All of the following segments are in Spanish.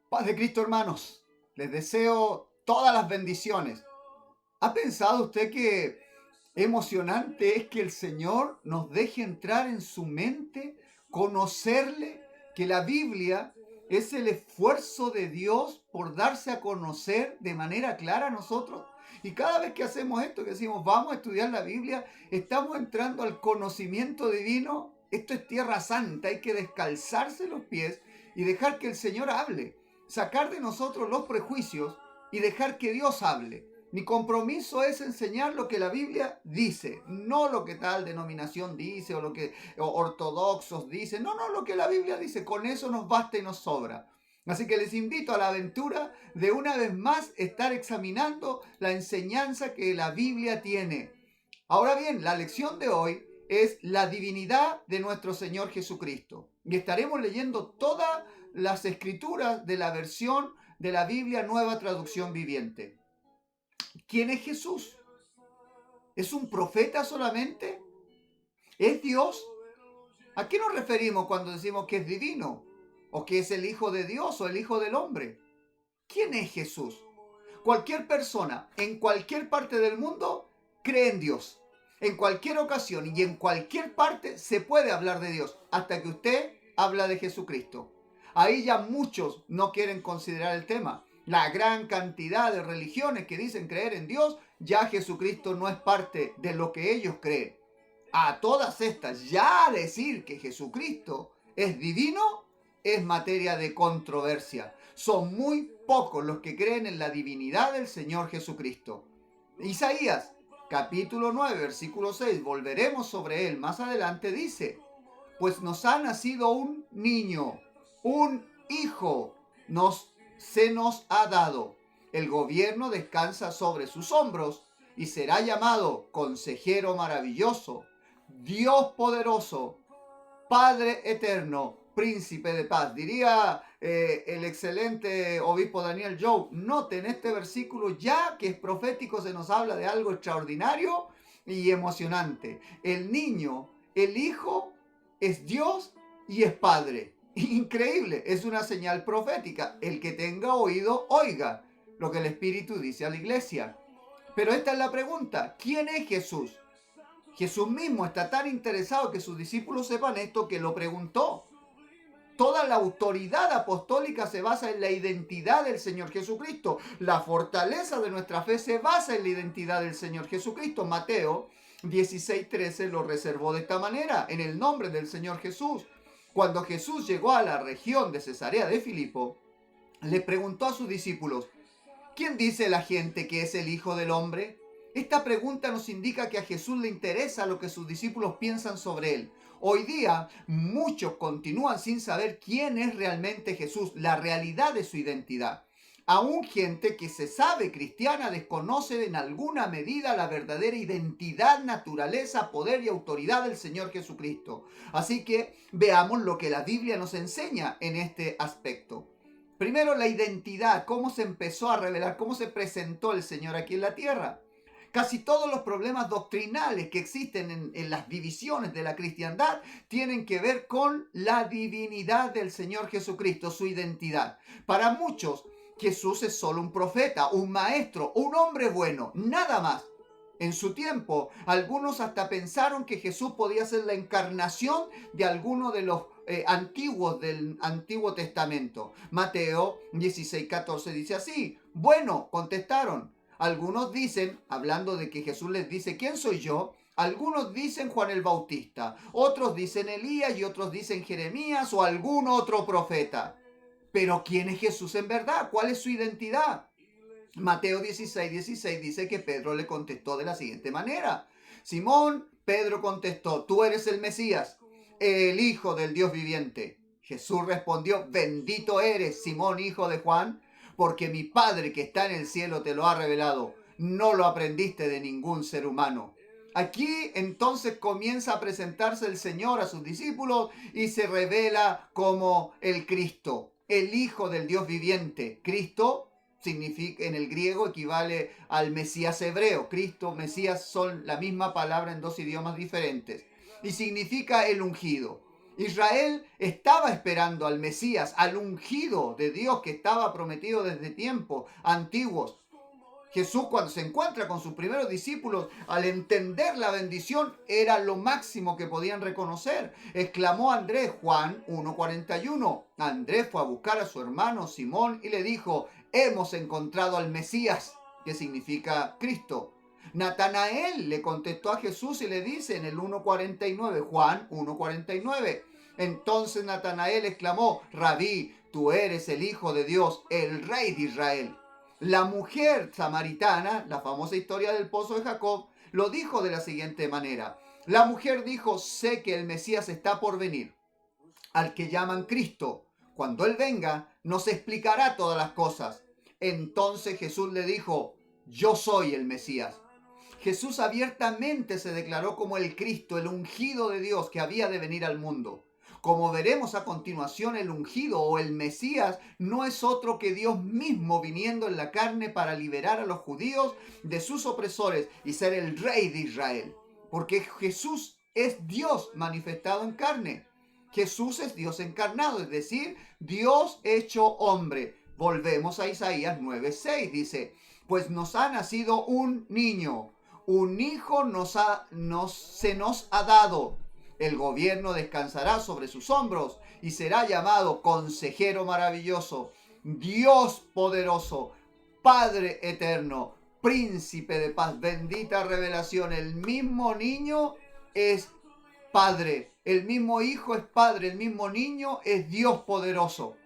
Paz de Cristo, hermanos. Les deseo todas las bendiciones. ¿Ha pensado usted que emocionante es que el Señor nos deje entrar en su mente, conocerle, que la Biblia es el esfuerzo de Dios por darse a conocer de manera clara a nosotros? Y cada vez que hacemos esto, que decimos vamos a estudiar la Biblia, estamos entrando al conocimiento divino. Esto es tierra santa, hay que descalzarse los pies y dejar que el Señor hable, sacar de nosotros los prejuicios y dejar que Dios hable. Mi compromiso es enseñar lo que la Biblia dice, no lo que tal denominación dice o lo que ortodoxos dicen, no, lo que la Biblia dice, con eso nos basta y nos sobra. Así que les invito a la aventura de una vez más estar examinando la enseñanza que la Biblia tiene. Ahora bien, la lección de hoy es la divinidad de nuestro Señor Jesucristo. Y estaremos leyendo todas las escrituras de la versión de la Biblia Nueva Traducción Viviente. ¿Quién es Jesús? ¿Es un profeta solamente? ¿Es Dios? ¿A qué nos referimos cuando decimos que es divino? ¿O que es el Hijo de Dios o el Hijo del Hombre? ¿Quién es Jesús? Cualquier persona en cualquier parte del mundo cree en Dios. En cualquier ocasión y en cualquier parte se puede hablar de Dios, hasta que usted habla de Jesucristo. Ahí ya muchos no quieren considerar el tema. La gran cantidad de religiones que dicen creer en Dios, ya Jesucristo no es parte de lo que ellos creen. A todas estas, ya decir que Jesucristo es divino es materia de controversia. Son muy pocos los que creen en la divinidad del Señor Jesucristo. Isaías, capítulo 9, versículo 6, volveremos sobre él más adelante, dice: pues nos ha nacido un niño, un hijo, se nos ha dado. El gobierno descansa sobre sus hombros y será llamado Consejero Maravilloso, Dios Poderoso, Padre Eterno, Príncipe de Paz. Diría el excelente obispo Daniel Joe, noten este versículo ya que es profético, se nos habla de algo extraordinario y emocionante. El niño, el hijo, es Dios y es Padre. Increíble, es una señal profética. El que tenga oído, oiga lo que el Espíritu dice a la iglesia. Pero esta es la pregunta: ¿quién es Jesús? Jesús mismo está tan interesado que sus discípulos sepan esto que lo preguntó. Toda la autoridad apostólica se basa en la identidad del Señor Jesucristo. La fortaleza de nuestra fe se basa en la identidad del Señor Jesucristo. Mateo 16:13 lo reservó de esta manera: en el nombre del Señor Jesús. Cuando Jesús llegó a la región de Cesarea de Filipo, le preguntó a sus discípulos: ¿quién dice la gente que es el Hijo del Hombre? Esta pregunta nos indica que a Jesús le interesa lo que sus discípulos piensan sobre él. Hoy día muchos continúan sin saber quién es realmente Jesús, la realidad de su identidad. Aún gente que se sabe cristiana desconoce en alguna medida la verdadera identidad, naturaleza, poder y autoridad del Señor Jesucristo. Así que veamos lo que la Biblia nos enseña en este aspecto. Primero, la identidad, cómo se empezó a revelar, cómo se presentó el Señor aquí en la tierra. Casi todos los problemas doctrinales que existen en las divisiones de la cristiandad tienen que ver con la divinidad del Señor Jesucristo, su identidad. Para muchos, Jesús es solo un profeta, un maestro, un hombre bueno, nada más. En su tiempo, algunos hasta pensaron que Jesús podía ser la encarnación de alguno de los antiguos del Antiguo Testamento. Mateo 16:14 dice así: bueno, contestaron. Algunos dicen, hablando de que Jesús les dice: ¿quién soy yo? Algunos dicen Juan el Bautista, otros dicen Elías y otros dicen Jeremías o algún otro profeta. Pero ¿quién es Jesús en verdad? ¿Cuál es su identidad? Mateo 16:16 dice que Pedro le contestó de la siguiente manera: Simón, Pedro contestó: tú eres el Mesías, el Hijo del Dios viviente. Jesús respondió: bendito eres, Simón, hijo de Juan, porque mi Padre que está en el cielo te lo ha revelado. No lo aprendiste de ningún ser humano. Aquí entonces comienza a presentarse el Señor a sus discípulos y se revela como el Cristo, el Hijo del Dios viviente. Cristo significa, en el griego equivale al Mesías hebreo. Cristo, Mesías son la misma palabra en dos idiomas diferentes. Y significa el ungido. Israel estaba esperando al Mesías, al ungido de Dios que estaba prometido desde tiempos antiguos. Jesús, cuando se encuentra con sus primeros discípulos, al entender la bendición, era lo máximo que podían reconocer. Exclamó Andrés, Juan 1:41. Andrés fue a buscar a su hermano Simón y le dijo: hemos encontrado al Mesías, que significa Cristo. Natanael le contestó a Jesús y le dice en el 1:49, Juan 1:49. Entonces Natanael exclamó: Rabí, tú eres el Hijo de Dios, el Rey de Israel. La mujer samaritana, la famosa historia del pozo de Jacob, lo dijo de la siguiente manera. La mujer dijo: sé que el Mesías está por venir, al que llaman Cristo. Cuando Él venga, nos explicará todas las cosas. Entonces Jesús le dijo: yo soy el Mesías. Jesús abiertamente se declaró como el Cristo, el ungido de Dios que había de venir al mundo. Como veremos a continuación, el ungido o el Mesías no es otro que Dios mismo viniendo en la carne para liberar a los judíos de sus opresores y ser el Rey de Israel. Porque Jesús es Dios manifestado en carne. Jesús es Dios encarnado, es decir, Dios hecho hombre. Volvemos a Isaías 9:6, dice: pues nos ha nacido un niño, un hijo se nos ha dado. El gobierno descansará sobre sus hombros y será llamado Consejero Maravilloso, Dios Poderoso, Padre Eterno, Príncipe de Paz. Bendita revelación. El mismo niño es Padre, el mismo hijo es Padre, el mismo niño es Dios Poderoso.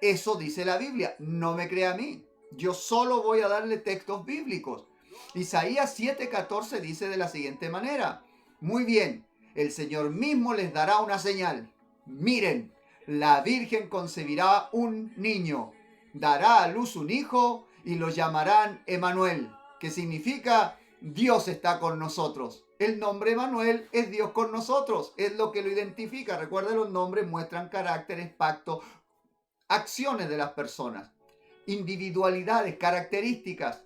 Eso dice la Biblia. No me crea a mí. Yo solo voy a darle textos bíblicos. Isaías 7:14 dice de la siguiente manera: muy bien, el Señor mismo les dará una señal. Miren, la Virgen concebirá un niño, dará a luz un hijo y lo llamarán Emanuel, que significa Dios está con nosotros. El nombre Emanuel es Dios con nosotros, es lo que lo identifica. Recuerden, los nombres muestran caracteres, pactos, acciones de las personas, individualidades, características.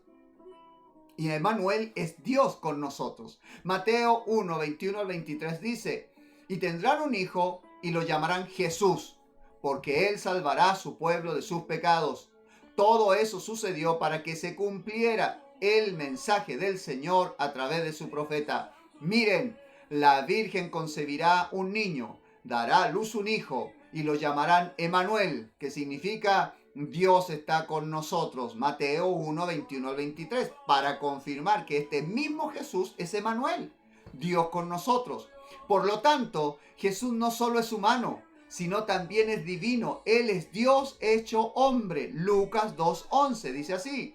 Y Emanuel es Dios con nosotros. Mateo 1:21-23 dice: y tendrán un hijo y lo llamarán Jesús, porque él salvará a su pueblo de sus pecados. Todo eso sucedió para que se cumpliera el mensaje del Señor a través de su profeta. Miren, la Virgen concebirá un niño, dará a luz un hijo y lo llamarán Emanuel, que significa Dios está con nosotros. Mateo 1:21-23, para confirmar que este mismo Jesús es Emanuel, Dios con nosotros. Por lo tanto, Jesús no solo es humano, sino también es divino. Él es Dios hecho hombre. Lucas 2:11 dice así: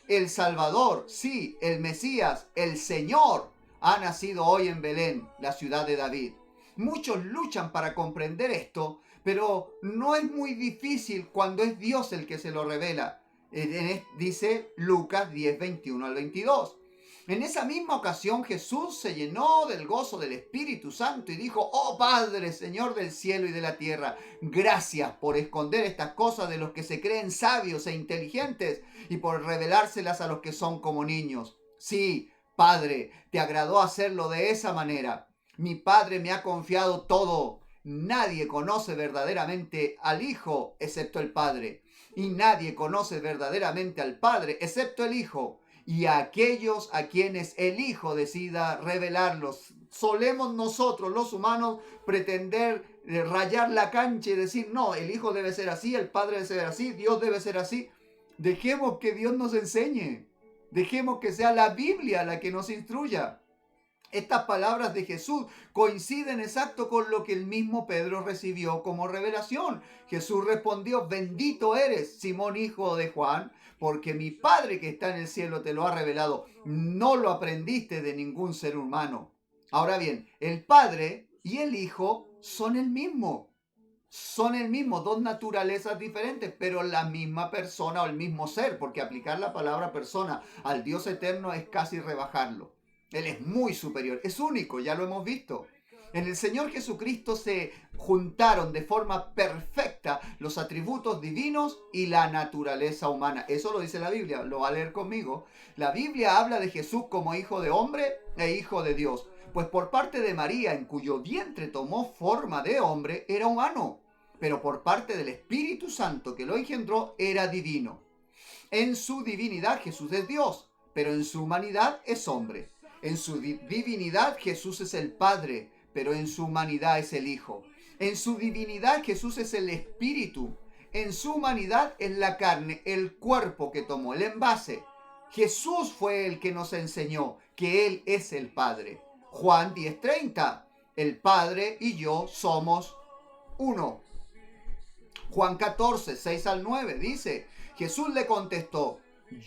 el Salvador, sí, el Mesías, el Señor, ha nacido hoy en Belén, la ciudad de David. Muchos luchan para comprender esto, pero no es muy difícil cuando es Dios el que se lo revela. Dice Lucas 10:21-22. En esa misma ocasión Jesús se llenó del gozo del Espíritu Santo y dijo: oh Padre, Señor del cielo y de la tierra, gracias por esconder estas cosas de los que se creen sabios e inteligentes y por revelárselas a los que son como niños. Sí, Padre, te agradó hacerlo de esa manera. Mi Padre me ha confiado todo. Nadie conoce verdaderamente al Hijo excepto el Padre, y nadie conoce verdaderamente al Padre excepto el Hijo, y a aquellos a quienes el Hijo decida revelarlos. Solemos nosotros, los humanos, pretender rayar la cancha y decir: no, el Hijo debe ser así, el Padre debe ser así, Dios debe ser así. Dejemos que Dios nos enseñe. Dejemos que sea la Biblia la que nos instruya. Estas palabras de Jesús coinciden exacto con lo que el mismo Pedro recibió como revelación. Jesús respondió: bendito eres, Simón, hijo de Juan, porque mi Padre que está en el cielo te lo ha revelado. No lo aprendiste de ningún ser humano. Ahora bien, el Padre y el Hijo son el mismo. Son el mismo, dos naturalezas diferentes, pero la misma persona o el mismo ser, porque aplicar la palabra persona al Dios eterno es casi rebajarlo. Él es muy superior, es único, ya lo hemos visto. En el Señor Jesucristo se juntaron de forma perfecta los atributos divinos y la naturaleza humana. Eso lo dice la Biblia, lo va a leer conmigo. La Biblia habla de Jesús como hijo de hombre e hijo de Dios. Pues por parte de María, en cuyo vientre tomó forma de hombre, era humano. Pero por parte del Espíritu Santo que lo engendró, era divino. En su divinidad Jesús es Dios, pero en su humanidad es hombre. En su divinidad Jesús es el Padre, pero en su humanidad es el Hijo. En su divinidad Jesús es el Espíritu. En su humanidad es la carne, el cuerpo que tomó, el envase. Jesús fue el que nos enseñó que Él es el Padre. Juan 10:30. El Padre y yo somos uno. Juan 14, 6 al 9 dice, Jesús le contestó,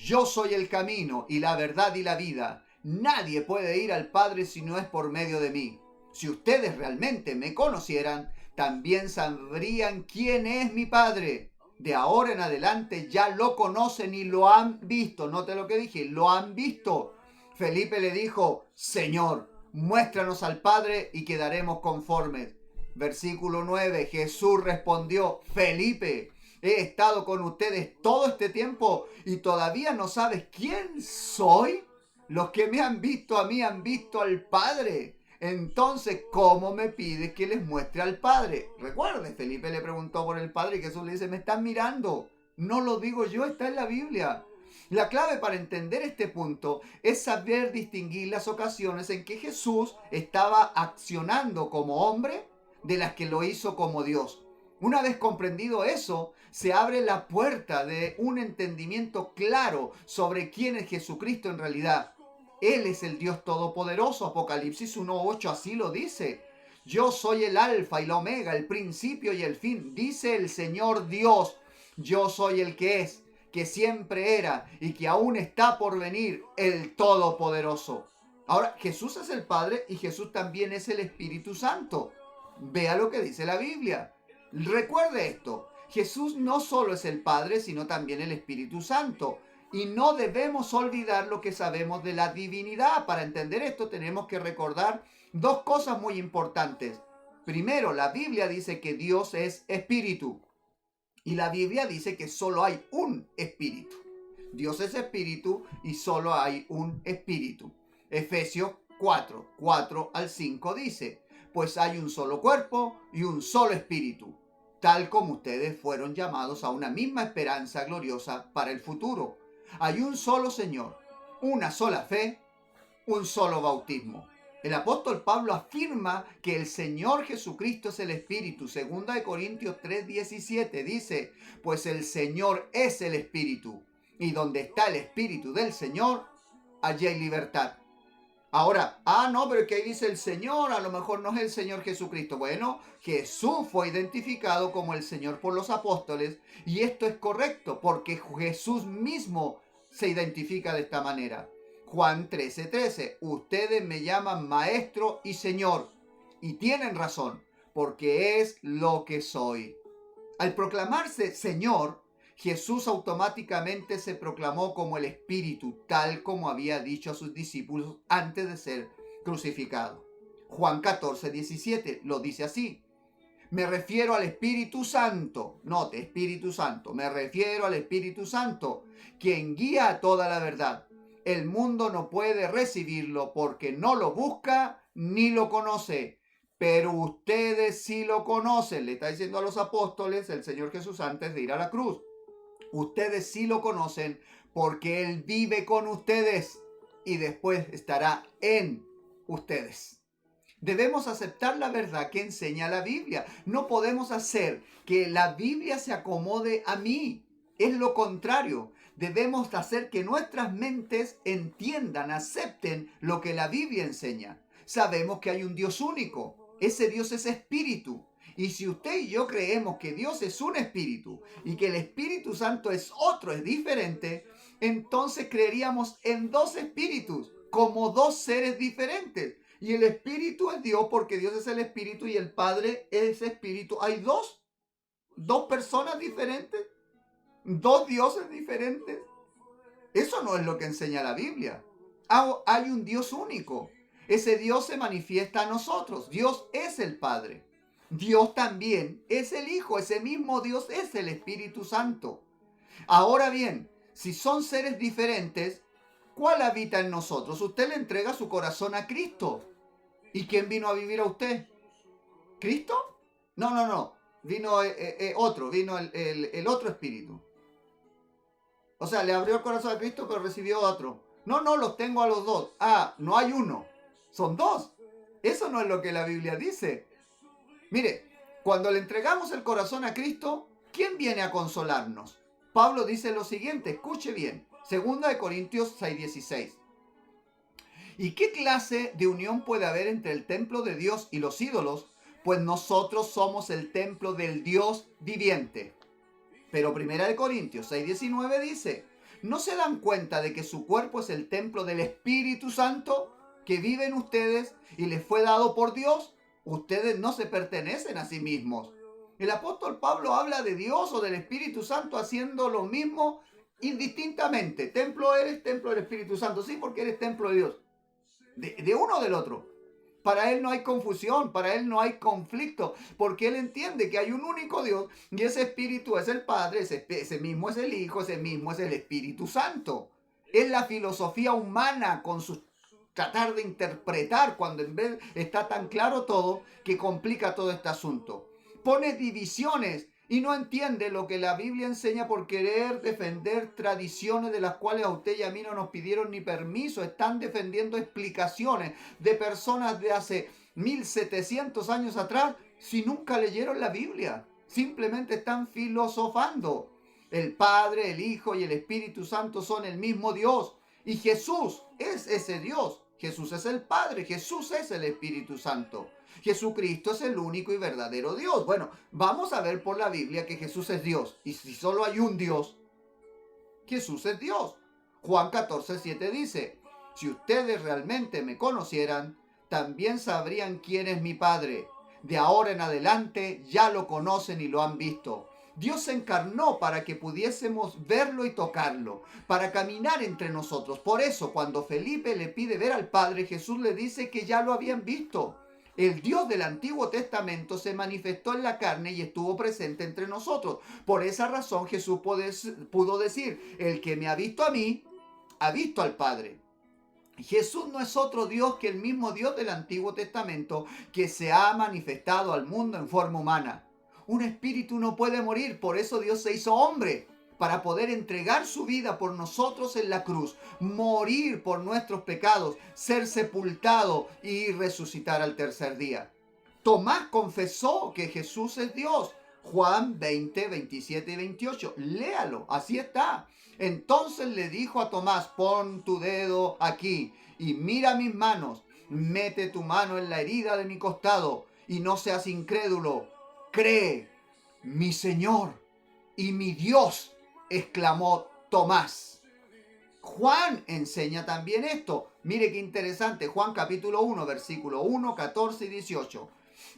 yo soy el camino y la verdad y la vida. Nadie puede ir al Padre si no es por medio de mí. Si ustedes realmente me conocieran, también sabrían quién es mi Padre. De ahora en adelante ya lo conocen y lo han visto. Note lo que dije, lo han visto. Felipe le dijo, Señor, muéstranos al Padre y quedaremos conformes. Versículo 9, Jesús respondió, Felipe, he estado con ustedes todo este tiempo y todavía no sabes quién soy. Los que me han visto a mí han visto al Padre. Entonces, ¿cómo me pides que les muestre al Padre? Recuerde, Felipe le preguntó por el Padre y Jesús le dice, me están mirando. No lo digo yo, está en la Biblia. La clave para entender este punto es saber distinguir las ocasiones en que Jesús estaba accionando como hombre de las que lo hizo como Dios. Una vez comprendido eso, se abre la puerta de un entendimiento claro sobre quién es Jesucristo en realidad. Él es el Dios Todopoderoso. Apocalipsis 1:8 así lo dice. Yo soy el Alfa y la Omega, el principio y el fin, dice el Señor Dios. Yo soy el que siempre era y que aún está por venir, el Todopoderoso. Ahora, Jesús es el Padre y Jesús también es el Espíritu Santo. Vea lo que dice la Biblia. Recuerde esto. Jesús no solo es el Padre, sino también el Espíritu Santo. Y no debemos olvidar lo que sabemos de la divinidad. Para entender esto tenemos que recordar dos cosas muy importantes. Primero, la Biblia dice que Dios es espíritu. Y la Biblia dice que solo hay un espíritu. Dios es espíritu y solo hay un espíritu. Efesios 4 al 5 dice, pues hay un solo cuerpo y un solo espíritu, tal como ustedes fueron llamados a una misma esperanza gloriosa para el futuro. Hay un solo Señor, una sola fe, un solo bautismo. El apóstol Pablo afirma que el Señor Jesucristo es el Espíritu. 2 Corintios 3:17 dice, pues el Señor es el Espíritu, y donde está el Espíritu del Señor, allí hay libertad. Ahora, no, pero que ahí dice el Señor, a lo mejor no es el Señor Jesucristo. Bueno, Jesús fue identificado como el Señor por los apóstoles y esto es correcto porque Jesús mismo se identifica de esta manera. Juan 13:13, ustedes me llaman maestro y Señor y tienen razón porque es lo que soy. Al proclamarse Señor, Jesús automáticamente se proclamó como el Espíritu, tal como había dicho a sus discípulos antes de ser crucificado. Juan 14:17 lo dice así. Me refiero al Espíritu Santo. Note, Espíritu Santo. Me refiero al Espíritu Santo, quien guía a toda la verdad. El mundo no puede recibirlo porque no lo busca ni lo conoce. Pero ustedes sí lo conocen. Le está diciendo a los apóstoles el Señor Jesús antes de ir a la cruz. Ustedes sí lo conocen porque Él vive con ustedes y después estará en ustedes. Debemos aceptar la verdad que enseña la Biblia. No podemos hacer que la Biblia se acomode a mí. Es lo contrario. Debemos hacer que nuestras mentes entiendan, acepten lo que la Biblia enseña. Sabemos que hay un Dios único. Ese Dios es espíritu. Y si usted y yo creemos que Dios es un espíritu y que el Espíritu Santo es otro, es diferente, entonces creeríamos en dos espíritus, como dos seres diferentes. Y el espíritu es Dios porque Dios es el espíritu y el Padre es espíritu. Hay dos personas diferentes, dos dioses diferentes. Eso no es lo que enseña la Biblia. Hay un Dios único. ese Dios se manifiesta a nosotros. Dios es el Padre. Dios también es el Hijo. Ese mismo Dios es el Espíritu Santo. Ahora bien, si son seres diferentes, ¿cuál habita en nosotros? Usted le entrega su corazón a Cristo. ¿Y quién vino a vivir a usted? ¿Cristo? No, no, no. Vino otro, vino el otro Espíritu. O sea, le abrió el corazón a Cristo, pero recibió otro. No, no, los tengo a los dos. Ah, no hay uno. Son dos. Eso no es lo que la Biblia dice. Mire, cuando le entregamos el corazón a Cristo, ¿quién viene a consolarnos? Pablo dice lo siguiente, escuche bien. 2 Corintios 6:16. ¿Y qué clase de unión puede haber entre el templo de Dios y los ídolos? Pues nosotros somos el templo del Dios viviente. Pero 1 Corintios 6:19 dice, ¿no se dan cuenta de que su cuerpo es el templo del Espíritu Santo que vive en ustedes y les fue dado por Dios? Ustedes no se pertenecen a sí mismos. El apóstol Pablo habla de Dios o del Espíritu Santo haciendo lo mismo indistintamente. Templo eres, templo del Espíritu Santo. Sí, porque eres templo de Dios. De uno o del otro. Para él no hay confusión, para él no hay conflicto, porque él entiende que hay un único Dios y ese Espíritu es el Padre, ese mismo es el Hijo, ese mismo es el Espíritu Santo. Es la filosofía humana con su tratar de interpretar cuando en vez está tan claro todo que complica todo este asunto. Pone divisiones y no entiende lo que la Biblia enseña por querer defender tradiciones de las cuales a usted y a mí no nos pidieron ni permiso. Están defendiendo explicaciones de personas de hace 1700 años atrás si nunca leyeron la Biblia. Simplemente están filosofando. El Padre, el Hijo y el Espíritu Santo son el mismo Dios. Y Jesús es ese Dios. Jesús es el Padre, Jesús es el Espíritu Santo. Jesucristo es el único y verdadero Dios. Bueno, vamos a ver por la Biblia que Jesús es Dios. Y si solo hay un Dios, Jesús es Dios. Juan 14:7 dice, si ustedes realmente me conocieran, también sabrían quién es mi Padre. De ahora en adelante ya lo conocen y lo han visto. Dios se encarnó para que pudiésemos verlo y tocarlo, para caminar entre nosotros. Por eso, cuando Felipe le pide ver al Padre, Jesús le dice que ya lo habían visto. El Dios del Antiguo Testamento se manifestó en la carne y estuvo presente entre nosotros. Por esa razón Jesús pudo decir, el que me ha visto a mí, ha visto al Padre. Jesús no es otro Dios que el mismo Dios del Antiguo Testamento que se ha manifestado al mundo en forma humana. Un espíritu no puede morir, por eso Dios se hizo hombre, para poder entregar su vida por nosotros en la cruz, morir por nuestros pecados, ser sepultado y resucitar al tercer día. Tomás confesó que Jesús es Dios. Juan 20, 27 y 28. Léalo, así está. Entonces le dijo a Tomás, pon tu dedo aquí y mira mis manos. Mete tu mano en la herida de mi costado y no seas incrédulo. Cree, mi Señor y mi Dios, exclamó Tomás. Juan enseña también esto. Mire qué interesante. Juan capítulo 1, versículo 1, 14 y 18.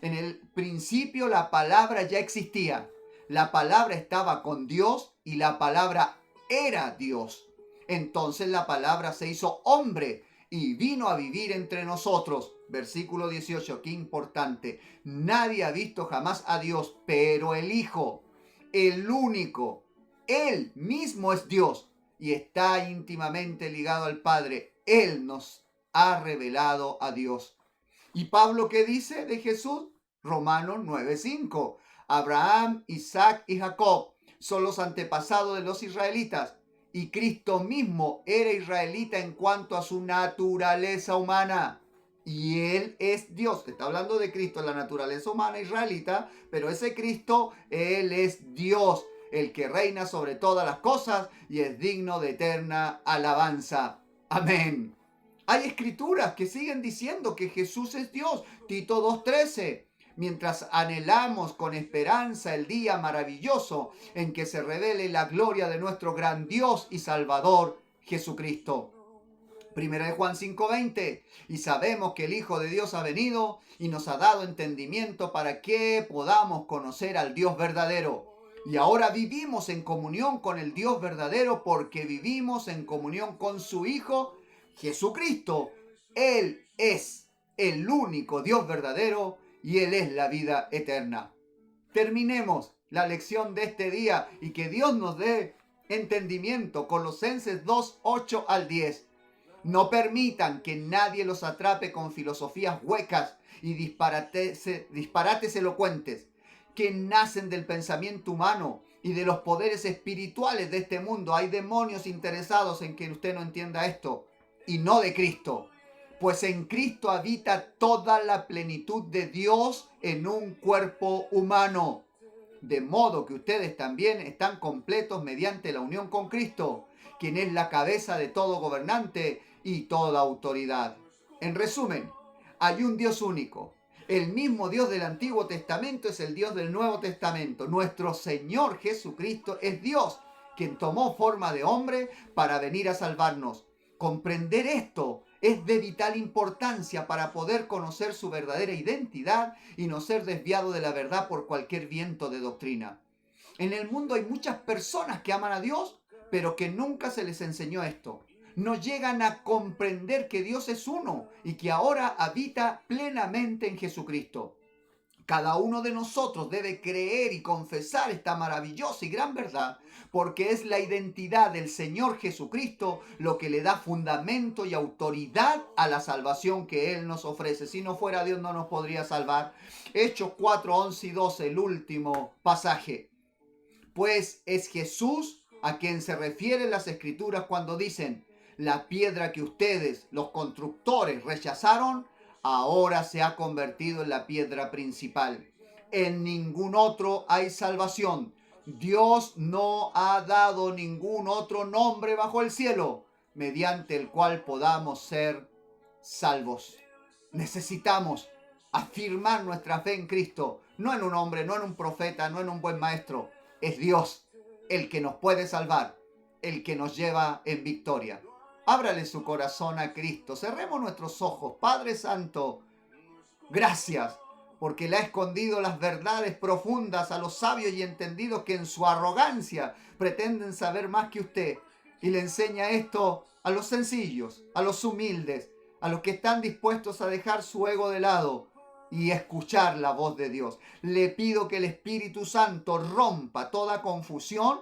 En el principio la palabra ya existía. La palabra estaba con Dios y la palabra era Dios. Entonces la palabra se hizo hombre y vino a vivir entre nosotros. Versículo 18, qué importante. Nadie ha visto jamás a Dios, pero el Hijo, el único, Él mismo es Dios y está íntimamente ligado al Padre. Él nos ha revelado a Dios. ¿Y Pablo qué dice de Jesús? Romanos 9:5. Abraham, Isaac y Jacob son los antepasados de los israelitas y Cristo mismo era israelita en cuanto a su naturaleza humana. Y Él es Dios. Está hablando de Cristo en la naturaleza humana israelita, pero ese Cristo, Él es Dios, el que reina sobre todas las cosas y es digno de eterna alabanza. Amén. Hay escrituras que siguen diciendo que Jesús es Dios. Tito 2:13. Mientras anhelamos con esperanza el día maravilloso en que se revele la gloria de nuestro gran Dios y Salvador, Jesucristo. Primera de Juan 5:20. Y sabemos que el Hijo de Dios ha venido y nos ha dado entendimiento para que podamos conocer al Dios verdadero. Y ahora vivimos en comunión con el Dios verdadero porque vivimos en comunión con su Hijo, Jesucristo. Él es el único Dios verdadero y Él es la vida eterna. Terminemos la lección de este día y que Dios nos dé entendimiento. Colosenses 2, 8 al 10. No permitan que nadie los atrape con filosofías huecas y disparates elocuentes que nacen del pensamiento humano y de los poderes espirituales de este mundo. Hay demonios interesados en que usted no entienda esto, y no de Cristo. Pues en Cristo habita toda la plenitud de Dios en un cuerpo humano. De modo que ustedes también están completos mediante la unión con Cristo, quien es la cabeza de todo gobernante y toda autoridad. En resumen, hay un Dios único. El mismo Dios del Antiguo Testamento es el Dios del Nuevo Testamento. Nuestro Señor Jesucristo es Dios, quien tomó forma de hombre para venir a salvarnos. Comprender esto es de vital importancia para poder conocer su verdadera identidad y no ser desviado de la verdad por cualquier viento de doctrina. En el mundo hay muchas personas que aman a Dios, pero que nunca se les enseñó esto. No llegan a comprender que Dios es uno y que ahora habita plenamente en Jesucristo. Cada uno de nosotros debe creer y confesar esta maravillosa y gran verdad, porque es la identidad del Señor Jesucristo lo que le da fundamento y autoridad a la salvación que Él nos ofrece. Si no fuera Dios no nos podría salvar. Hechos 4, 11 y 12, el último pasaje. Pues es Jesús a quien se refieren las Escrituras cuando dicen: la piedra que ustedes, los constructores, rechazaron, ahora se ha convertido en la piedra principal. En ningún otro hay salvación. Dios no ha dado ningún otro nombre bajo el cielo mediante el cual podamos ser salvos. Necesitamos afirmar nuestra fe en Cristo, no en un hombre, no en un profeta, no en un buen maestro. Es Dios el que nos puede salvar, el que nos lleva en victoria. Ábrale su corazón a Cristo. Cerremos nuestros ojos. Padre Santo, gracias porque le ha escondido las verdades profundas a los sabios y entendidos que en su arrogancia pretenden saber más que usted. Y le enseña esto a los sencillos, a los humildes, a los que están dispuestos a dejar su ego de lado y escuchar la voz de Dios. Le pido que el Espíritu Santo rompa toda confusión,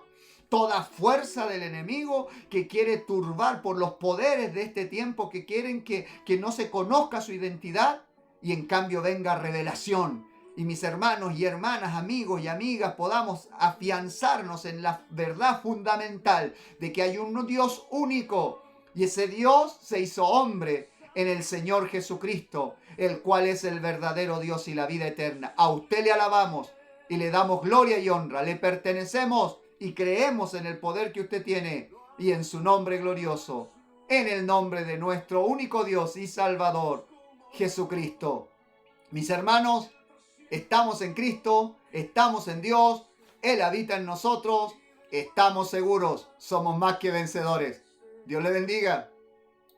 toda fuerza del enemigo que quiere turbar por los poderes de este tiempo, que quieren que no se conozca su identidad y en cambio venga revelación. Y mis hermanos y hermanas, amigos y amigas, podamos afianzarnos en la verdad fundamental de que hay un Dios único y ese Dios se hizo hombre en el Señor Jesucristo, el cual es el verdadero Dios y la vida eterna. A usted le alabamos y le damos gloria y honra. Le pertenecemos y creemos en el poder que usted tiene y en su nombre glorioso, en el nombre de nuestro único Dios y Salvador, Jesucristo. Mis hermanos, estamos en Cristo, estamos en Dios, Él habita en nosotros, estamos seguros, somos más que vencedores. Dios le bendiga.